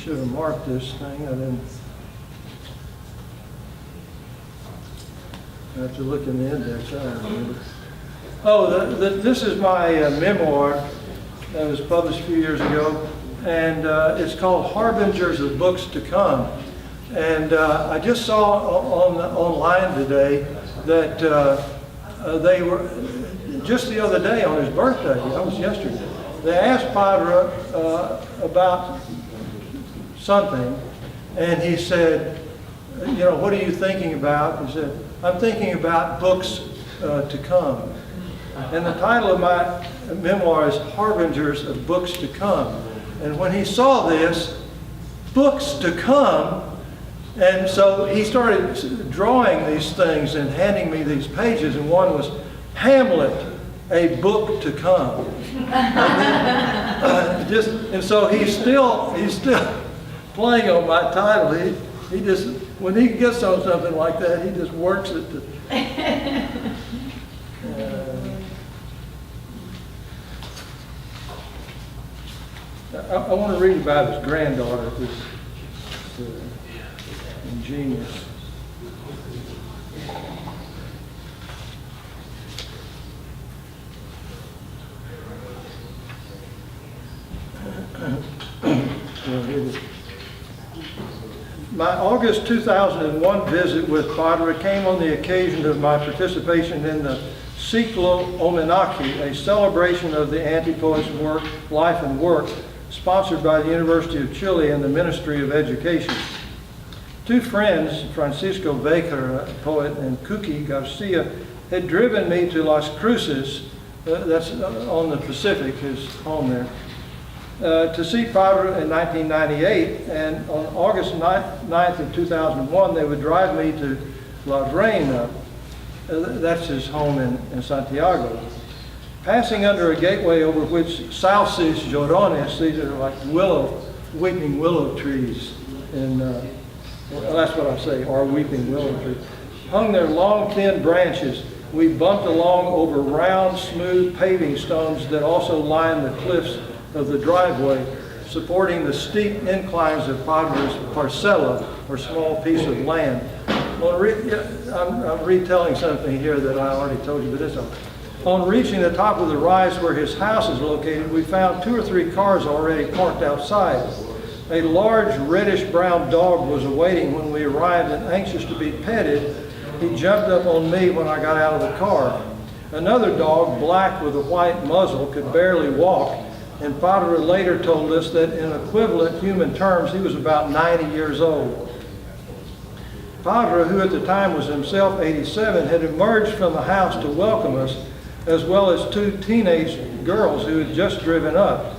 should have marked this thing. I didn't. I have to look in the index. I don't remember. Oh, this is my memoir that was published a few years ago, and it's called Harbingers of Books to Come. And I just saw online today that they were, just the other day on his birthday, that was yesterday, they asked Padre about something, and he said, you know, what are you thinking about? He said, I'm thinking about books to come. And the title of my memoir is Harbingers of Books to Come. And when he saw this, books to come, and so he started drawing these things and handing me these pages, and one was Hamlet, a book to come. And so he's still playing on my title. He just, when he gets on something like that, he just works it to. I want to read about his granddaughter, who's ingenious. My August 2001 visit with Padre came on the occasion of my participation in the Ciclo Omenaki, a celebration of the anti-poet's work, life and work, sponsored by the University of Chile and the Ministry of Education. Two friends, Francisco Baker, a poet, and Kuki Garcia, had driven me to Las Cruces, that's on the Pacific, his home there, to see Padre in 1998, and on August 9th of 2001, they would drive me to La Reina, that's his home in Santiago. Passing under a gateway over which sauces llorones, these are like weeping willow trees, and well, that's what I say, are weeping willow trees, hung their long thin branches. We bumped along over round, smooth paving stones that also line the cliffs of the driveway, supporting the steep inclines of Padre's parcela, or small piece of land. Well, I'm retelling something here that I already told you, but it's okay. On reaching the top of the rise where his house is located, we found 2 or 3 cars already parked outside. A large reddish-brown dog was awaiting when we arrived, and anxious to be petted, he jumped up on me when I got out of the car. Another dog, black with a white muzzle, could barely walk, and Padre later told us that in equivalent human terms, he was about 90 years old. Padre, who at the time was himself 87, had emerged from the house to welcome us, as well as 2 teenage girls who had just driven up.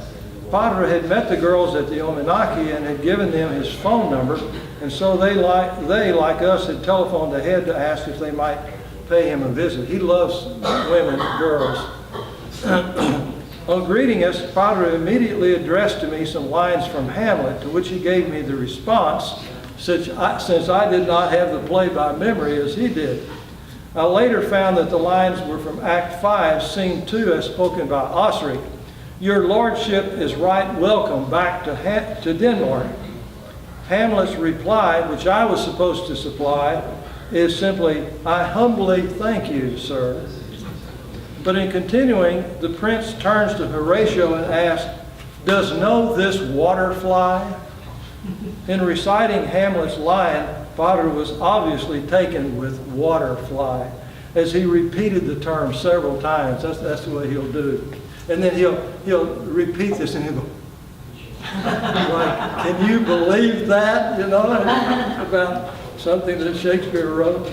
Padre had met the girls at the Omenaki and had given them his phone number, and so they, like us, had telephoned ahead to ask if they might pay him a visit. He loves women and girls. On greeting us, Padre immediately addressed to me some lines from Hamlet, to which he gave me the response, since I did not have the play by memory as he did. I later found that the lines were from Act 5, Scene 2, as spoken by Osric. Your lordship is right welcome back to Denmark. Hamlet's reply, which I was supposed to supply, is simply, I humbly thank you, sir. But in continuing, the prince turns to Horatio and asks, does know this water fly? In reciting Hamlet's line, Padre was obviously taken with water fly, as he repeated the term several times. That's the way he'll do. And then he'll repeat this and he'll go, like, can you believe that? You know, about something that Shakespeare wrote.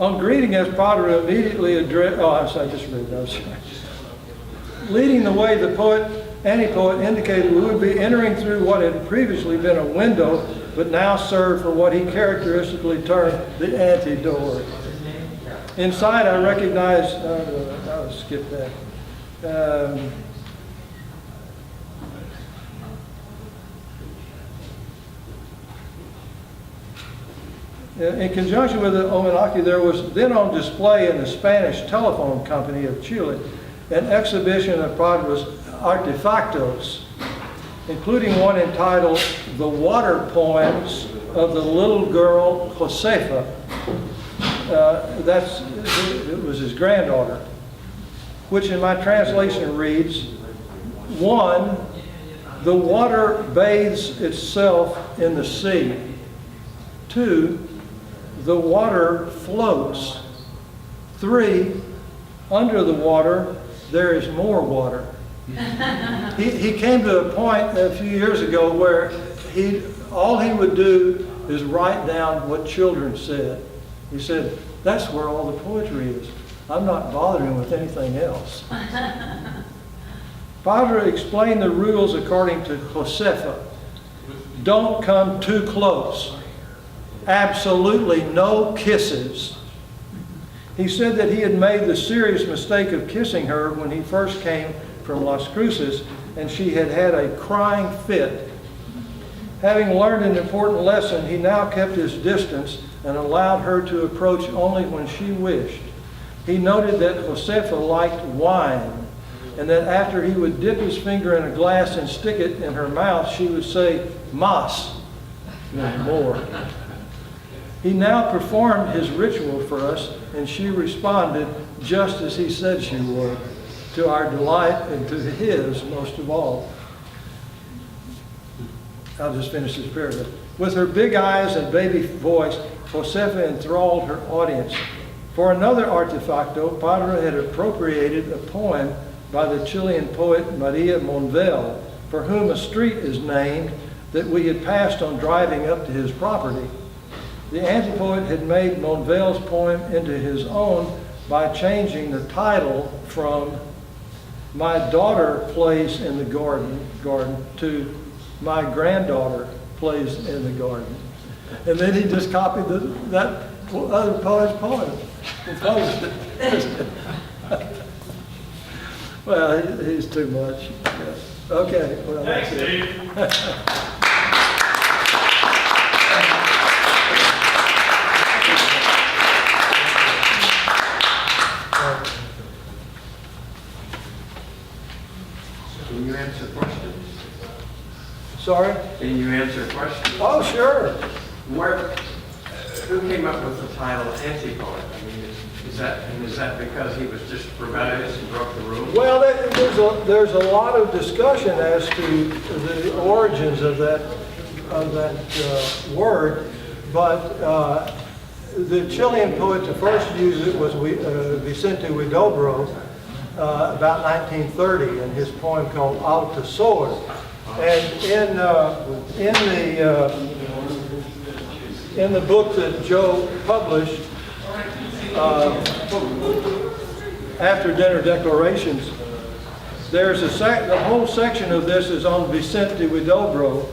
On greeting us, Padre immediately addressed, I just read that. Sorry. Leading the way, the anti-poet indicated we would be entering through what had previously been a window, but now served for what he characteristically termed the ante-door. Inside, I recognized, I'll skip that. In conjunction with the Omenaki, there was then on display in the Spanish Telephone Company of Chile an exhibition of Padre's artefactos. including one entitled The Water Poems of the Little Girl Josefa. It was his granddaughter, which in my translation reads, 1, the water bathes itself in the sea. 2, the water floats. 3, under the water, there is more water. He came to a point a few years ago where all he would do is write down what children said. He said, that's where all the poetry is. I'm not bothering with anything else. Padre explained the rules according to Josefa. Don't come too close. Absolutely no kisses. He said that he had made the serious mistake of kissing her when he first came from Las Cruces, and she had had a crying fit. Having learned an important lesson, he now kept his distance and allowed her to approach only when she wished. He noted that Josefa liked wine, and that after he would dip his finger in a glass and stick it in her mouth, she would say, "Mas," more. He now performed his ritual for us, and she responded just as he said she would, to our delight and to his most of all. I'll just finish this paragraph. With her big eyes and baby voice, Josefa enthralled her audience. For another artefacto, Padre had appropriated a poem by the Chilean poet Maria Monvel, for whom a street is named that we had passed on driving up to his property. The antipoet had made Monvel's poem into his own by changing the title from "My daughter plays in the garden" to "My granddaughter plays in the garden." And then he just copied that other poet's poem and published it. Well, he's too much. Okay, well, that's it. Can you answer questions? Sorry? Can you answer questions? Oh, sure. Who came up with the title anti-poet? I mean, is that because he was just rebellious and broke the rules? Well, there's a lot of discussion as to the origins of that word, but the Chilean poet to first use it was Vicente Huidobro about 1930 in his poem called Alta Sword. And in the book that Joe published, After Dinner Declarations, there's the whole section of this is on Vicente Huidobro,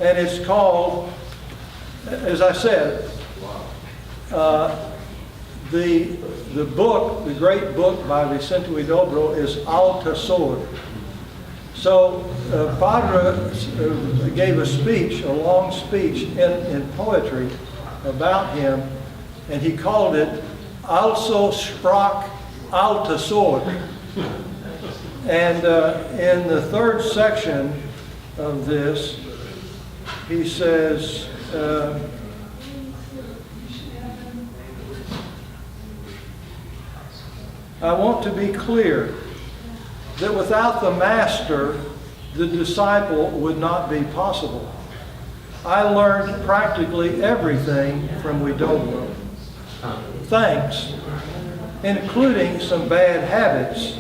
and it's called, as I said, the book, the great book by Vicente Huidobro is Alta Sword. So Padre gave a speech, a long speech in poetry about him, and he called it Also sprach Alta Sword. And in the third section of this, he says, I want to be clear that without the master, the disciple would not be possible. I learned practically everything from Huidobro. Thanks, including some bad habits.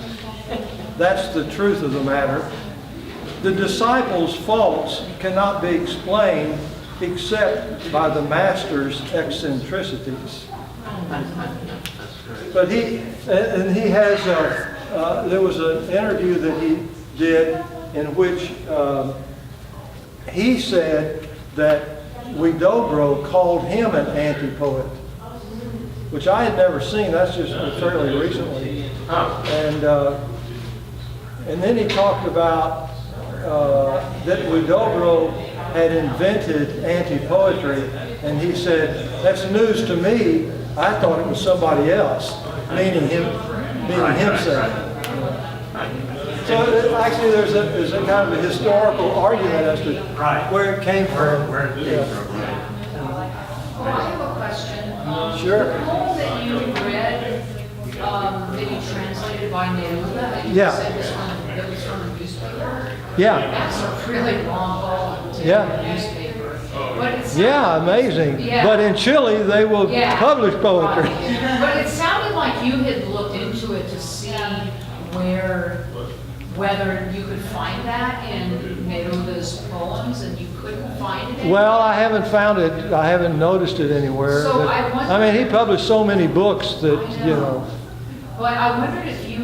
That's the truth of the matter. The disciple's faults cannot be explained except by the master's eccentricities. But there was an interview that he did in which he said that Huidobro called him an anti-poet, which I had never seen. That's just fairly recently. And then he talked about that Huidobro had invented anti-poetry, and he said, that's news to me. I thought it was somebody else, meaning himself. So actually, there's a kind of a historical argument as to Right. where it came from. Where it came Yeah. from, right? Well, I have a question. Sure. The poem that you read, that you translated by Neruda, that you Yeah. said was from a newspaper. Yeah, That's a really long poem to Yeah. a newspaper. But it yeah, sounded- amazing. Yeah. But in Chile, they will Yeah. publish poetry. Right. But it sounded like you had looked into it to see whether you could find that in Neruda's poems, and you couldn't find it. Well, I haven't found it, I haven't noticed it anywhere. So but- I wonder- I mean, he published so many books that, you know. But I wondered if you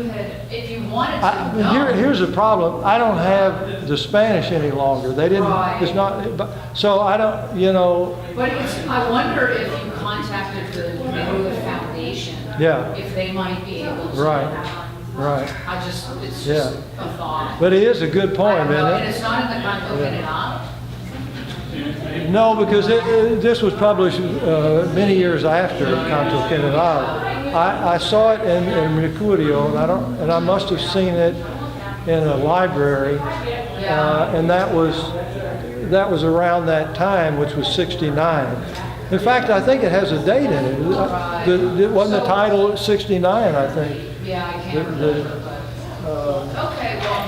wanted to know. Here's the problem, I don't have the Spanish any longer. They didn't, Right. it's not, but- so I don't, you know, But I wonder if you contacted the Neruda Foundation. Yeah. If they might be able to. Right. right. It's just Yeah. a thought. But it is a good I poem, don't know, and isn't it's not in the Canto General. it? No, because this was published many years after Canto General. I saw it in Mercurio, and I must have seen it in a library, and that was around that time, which was '69. In fact, I think it has a date in it. It wasn't the title 69, I think. Yeah, I can't The- remember, but, okay, well,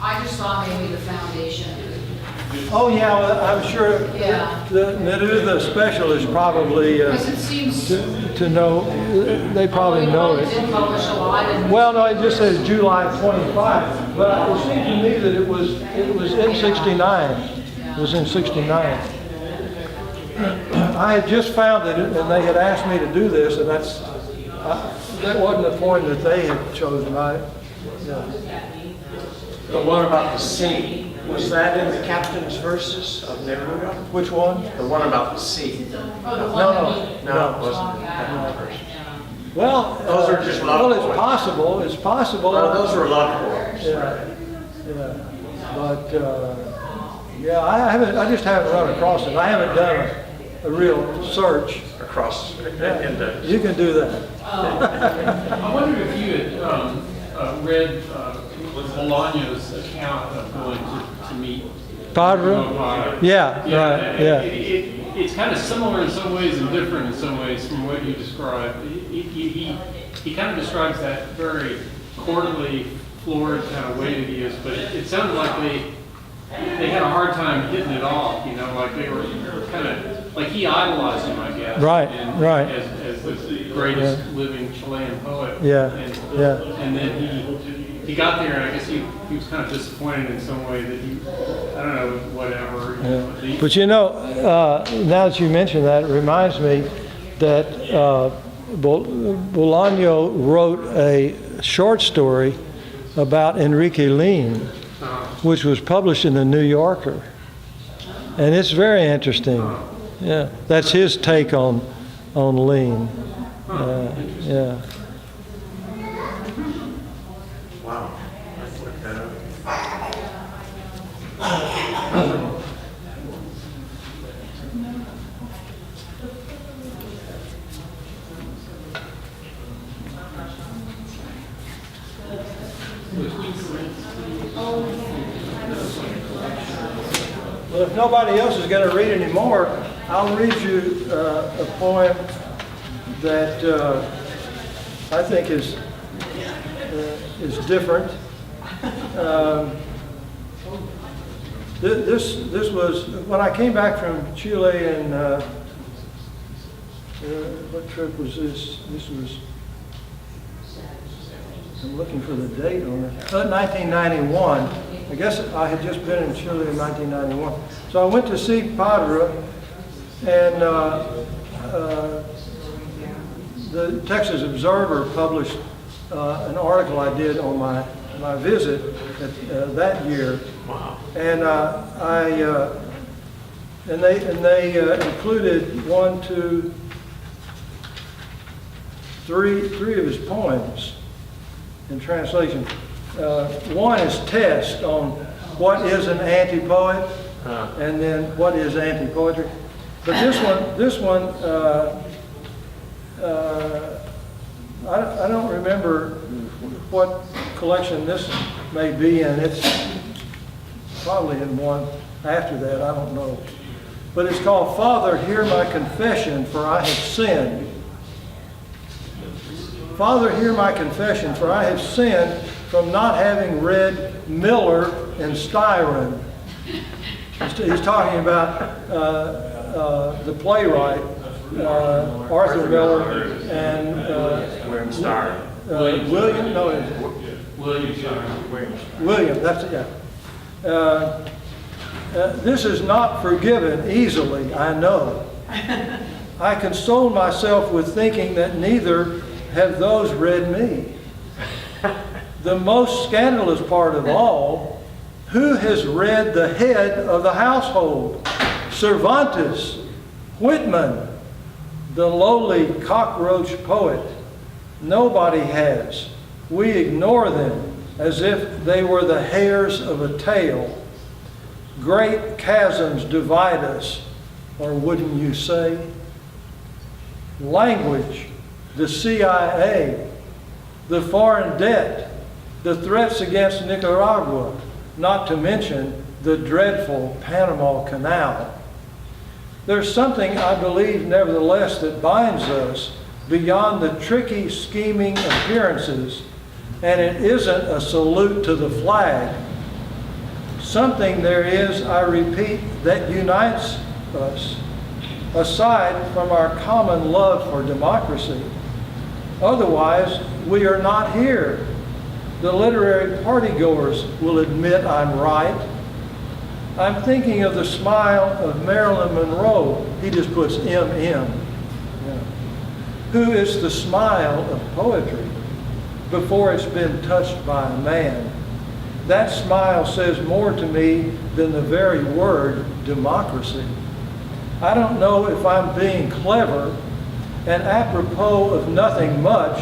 I just thought maybe the foundation. Oh, yeah, well, I'm sure Yeah. the Neruda specialist probably, Because it seems. to know, they probably know it. Didn't publish a lot and. Well, no, it just says July 25, but it seemed to me that it was in 69. It was in 69. I had just found it, and they had asked me to do this, and that wasn't the point that they had chosen. Yeah. But what about the sea? Was that in the captain's verses of Neruda? Which one? The one about the sea? Oh, the one No, that no. we- No, it wasn't in the captain's verses. Well, Those are just love well, it's poems. possible. It's possible. Well, those were love poems. Yeah, yeah, but yeah, I just haven't run across it. I haven't done a real search. Across, Yeah, into, you can do that. I wonder if you had read Bolaño's account of going to meet Padre? Parra. Yeah, right, yeah. It's kind of similar in some ways and different in some ways from what you described. He kind of describes that very courtly, florid kind of way that he is, but it sounded like they had a hard time hitting it off, you know, like they were kind of, like he idolized him, I guess. Right, and right. As the greatest living Chilean poet. Yeah, And, yeah. And then he got there, and I guess he was kind of disappointed in some way that I don't know, whatever. You know, But you know, now that you mention that, it reminds me that Bolaño wrote a short story about Enrique Lin, which was published in the New Yorker. And it's very interesting. Yeah, that's his take on Lin. Yeah. wow. Let's look that up. Well, if nobody else is going to read any more, I'll read you a poem that I think is different. This was when I came back from Chile, and what trip was this? This was, I'm looking for the date on it. 1991. I guess I had just been in Chile in 1991. So I went to see Padre, and the Texas Observer published an article I did on my visit that year. Wow. And they included three of his poems in translation. One is test on what is an anti-poet, and then what is anti-poetry. But this one, I don't remember what collection this may be in. It's probably in one after that, I don't know. But it's called Father, Hear My Confession, For I Have Sinned. Father, hear my confession, for I have sinned from not having read Miller and Styron. He's talking about the playwright, Arthur Miller, and William Starr. William, no, William, that's it, yeah. This is not forgiven easily, I know. I console myself with thinking that neither have those read me. The most scandalous part of all, who has read the head of the household? Cervantes, Whitman, the lowly cockroach poet. Nobody has. We ignore them as if they were the hairs of a tail. Great chasms divide us, or wouldn't you say? Language, the CIA, the foreign debt, the threats against Nicaragua, not to mention the dreadful Panama Canal. There's something, I believe, nevertheless, that binds us beyond the tricky, scheming appearances, and it isn't a salute to the flag. Something there is, I repeat, that unites us, aside from our common love for democracy. Otherwise, we are not here. The literary partygoers will admit I'm right. I'm thinking of the smile of Marilyn Monroe. He just puts M.M. Yeah. Who is the smile of poetry before it's been touched by a man. That smile says more to me than the very word democracy. I don't know if I'm being clever, and apropos of nothing much,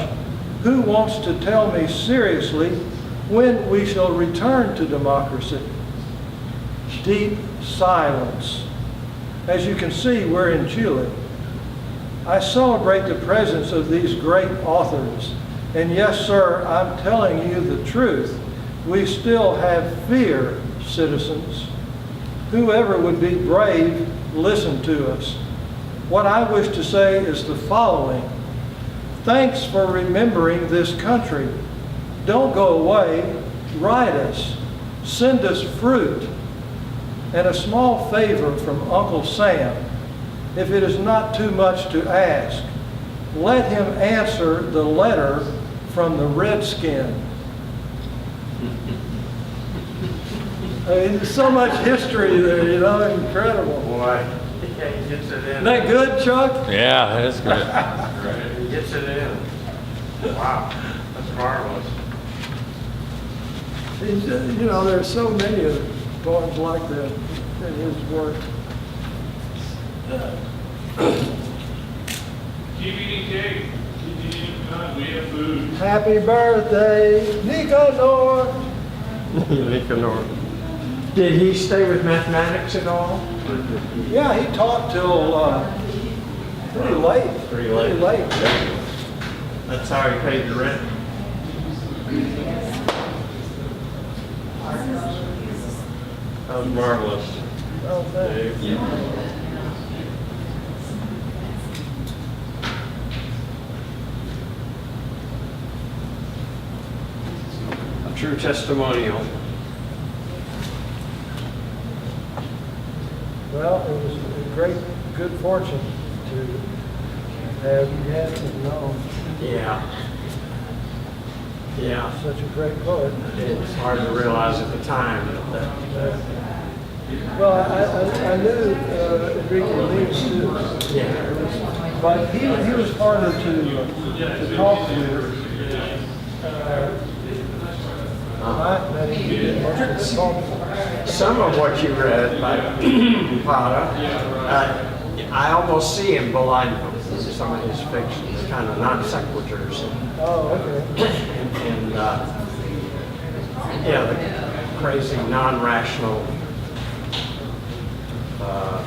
who wants to tell me seriously when we shall return to democracy? Deep silence. As you can see, we're in Chile. I celebrate the presence of these great authors. And yes, sir, I'm telling you the truth. We still have fear, citizens. Whoever would be brave, listen to us. What I wish to say is the following. Thanks for remembering this country. Don't go away. Write us. Send us fruit. And a small favor from Uncle Sam, if it is not too much to ask. Let him answer the letter from the redskin. There's so much history there, you know, incredible. Boy, he gets it in. Isn't that good, Chuck? Yeah, that's good. He gets it in. Wow, that's marvelous. You know, there's so many of poems like that in his work. Keep eating cake. Keep eating fun. We have food. Happy birthday, Nicanor. Nicanor. Did he stay with mathematics at all? Yeah, he taught till pretty late. Pretty late. That's how he paid the rent. That was marvelous. Oh, thanks. Dave. A true testimonial. Well, it was a great, good fortune to have yet and known Yeah. Yeah. such a great poet. It's hard to realize at the time that Well, I knew Enrique Leeds too, yeah. but he was harder to talk to. I met him, he did most of the talking. Some of what you read by Parra, I almost see him belied some of his fictions, kind of non sequiturs, Oh, okay. and yeah, the crazy non-rational